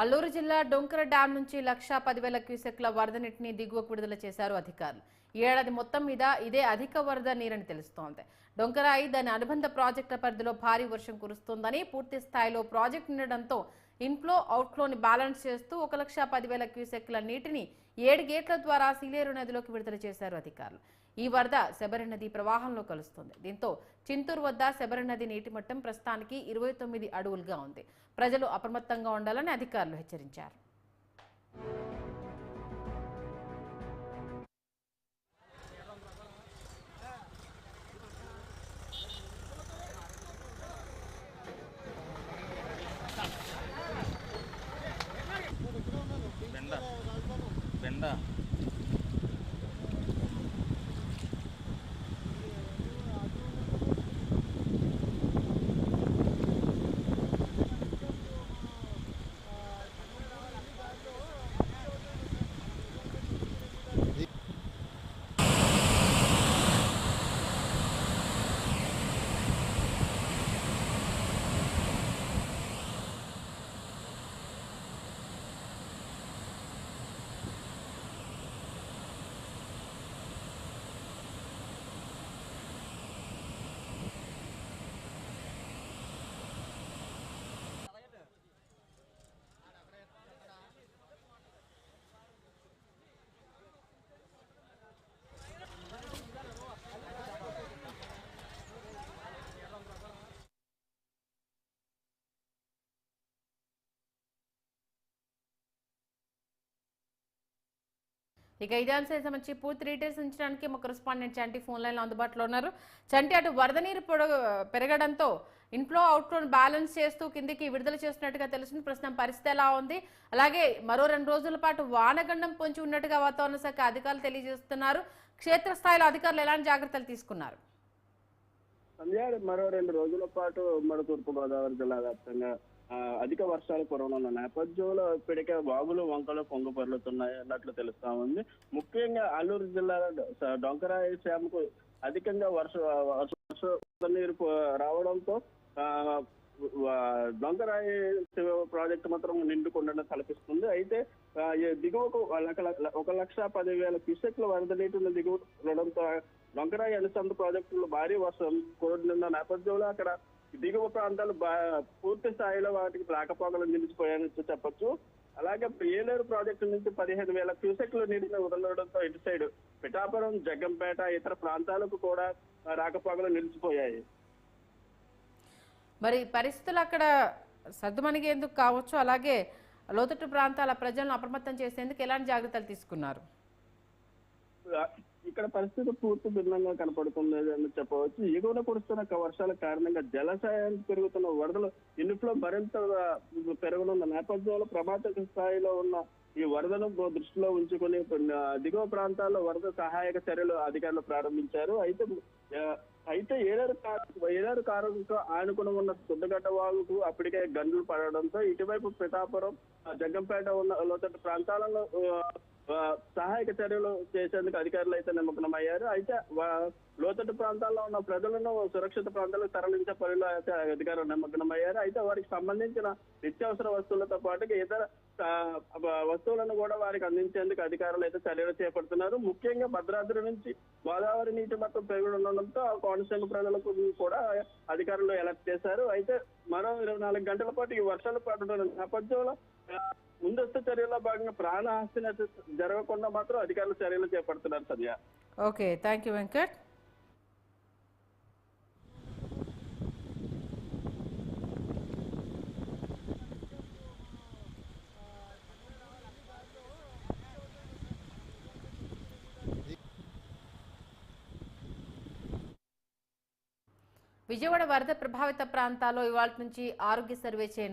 అల్లూరు జిల్లా డొంకర డ్యాం నుంచి 1,10,000 క్యూసెక్ల వరద నీటిని దిగువకు విడుదల చేశారు అధికారులు. ఈ ఏడాది మొత్తం మీద ఇదే అధిక వరద నీరని తెలుస్తోంది. డొంకరాయి దాని అనుబంధ ప్రాజెక్టుల పరిధిలో భారీ వర్షం కురుస్తోందని, పూర్తి స్థాయిలో ప్రాజెక్టు నిండడంతో ఇన్ఫ్లో అవుట్ఫ్లోని బ్యాలెన్స్ చేస్తూ 1,10,000 క్యూసెక్ల నీటిని 7 గేట్ల ద్వారా సీలేరు నదిలోకి విడుదల చేశారు అధికారులు. ఈ వరద శబరి నది ప్రవాహంలో కలుస్తుంది. దీంతో చింతూరు వద్ద శబరి నది నీటి మట్టం ప్రస్తుతానికి 29 అడుగులుగా ఉంది. ప్రజలు అప్రమత్తంగా ఉండాలని అధికారులు హెచ్చరించారు. బెండ ఇక ఇదే అంశానికి సంబంధించి పూర్తి డీటెయిల్స్ ఉంచడానికి మా కరెస్పాండెంట్ చంటి ఫోన్ లైన్ లో అందుబాటులో ఉన్నారు. చంటి, అటు వరద నీరు పెరగడంతో ఇన్ఫ్లో అవుట్ఫ్లో బ్యాలెన్స్ చేస్తూ కిందికి విడుదల చేస్తున్నట్టుగా తెలుస్తుంది. ప్రస్తుతం పరిస్థితి ఎలా ఉంది? అలాగే మరో 2 రోజుల పాటు వానగండం పొంచి ఉన్నట్టుగా వాతావరణ శాఖ అధికారులు తెలియజేస్తున్నారు. క్షేత్రస్థాయిలో అధికారులు ఎలాంటి జాగ్రత్తలు తీసుకున్నారు? మరో 2 రోజుల పాటు మన తూర్పుగోదావరి జిల్లా వ్యాప్తంగా అధిక వర్షాలు కురవనున్న నేపథ్యంలో ఇప్పటికే వాగులు వంకలు పొంగు పొర్లుతున్నాయి అన్నట్లు తెలుస్తా ఉంది. ముఖ్యంగా అల్లూరు జిల్లాలో డొంకరాయి డ్యాంకు అధికంగా వర్ష నీరు రావడంతో డొంకరాయి ప్రాజెక్టు మాత్రం నిండుకుండడం కల్పిస్తుంది. అయితే దిగువకు 1,10,000 క్యూసెక్ల వరద నీటిని దిగువడంతో డొంకరాయి అనుసంధ ప్రాజెక్టులు భారీ వర్షం కురిసిన నేపథ్యంలో అక్కడ దిగువ ప్రాంతాలు పూర్తి స్థాయిలో వాటికి రాకపోకలు నిలిచిపోయాయని చెప్పొచ్చు. అలాగే ఏలేరు ప్రాజెక్టు నుంచి 15,000 క్యూసెక్ల నీటిని వదలడంతో ఇటు సైడ్ పిఠాపురం, జగ్గంపేట, ఇతర ప్రాంతాలకు కూడా రాకపోకలు నిలిచిపోయాయి. మరి పరిస్థితులు అక్కడ సర్దుమణిగేందుకు కావచ్చు, అలాగే లోతట్టు ప్రాంతాల ప్రజలను అప్రమత్తం చేసేందుకు ఎలాంటి జాగ్రత్తలు తీసుకున్నారు? ఇక్కడ పరిస్థితి పూర్తి భిన్నంగా కనపడుతుంది అని చెప్పవచ్చు. ఎగువన కురుస్తున్న వర్షాల కారణంగా జలాశయానికి పెరుగుతున్న వరదలు ఇన్ఫ్లో మరింత పెరగనున్న నేపథ్యంలో ప్రమాద స్థాయిలో ఉన్న ఈ వరదను దృష్టిలో ఉంచుకుని దిగువ ప్రాంతాల్లో వరద సహాయక చర్యలు అధికారులు ప్రారంభించారు. అయితే ఏలేరు కారణంతో ఆనుకుని ఉన్న సుద్దగడ్డ వాగుకు అప్పటికే గండ్లు పడడంతో ఇటువైపు పిఠాపురం, జగ్గంపేట ఉన్న లోతట్టు ప్రాంతాలలో సహాయక చర్యలు చేసేందుకు అధికారులు అయితే నిమగ్నమయ్యారు. అయితే లోతట్టు ప్రాంతాల్లో ఉన్న ప్రజలను సురక్షిత ప్రాంతాలకు తరలించే పనిలో అయితే అధికారులు నిమగ్నమయ్యారు. అయితే వారికి సంబంధించిన నిత్యావసర వస్తువులతో పాటు ఇతర వస్తువులను కూడా వారికి అందించేందుకు అధికారులు అయితే చర్యలు చేపడుతున్నారు. ముఖ్యంగా భద్రాద్రి నుంచి గోదావరి నీటి మొత్తం పెరుగుతుండడంతో కోనసీమ ప్రజలకు కూడా అధికారులు అలర్ట్ చేశారు. అయితే మరో 24 గంటల పాటు ఈ వర్షాలు పడుతున్న నేపథ్యంలో ముందస్తు చర్యల్లో భాగంగా ప్రాణహాని జరగకుండా మాత్రం అధికారులు చర్యలు చేపడుతున్నారు. Sandhya. Okay, thank you Venkat. Vijayawada వరద ప్రభావిత ప్రాంతాల్లో ఇవాళ నుంచి ఆరోగ్య సర్వే చేయనున్నారు.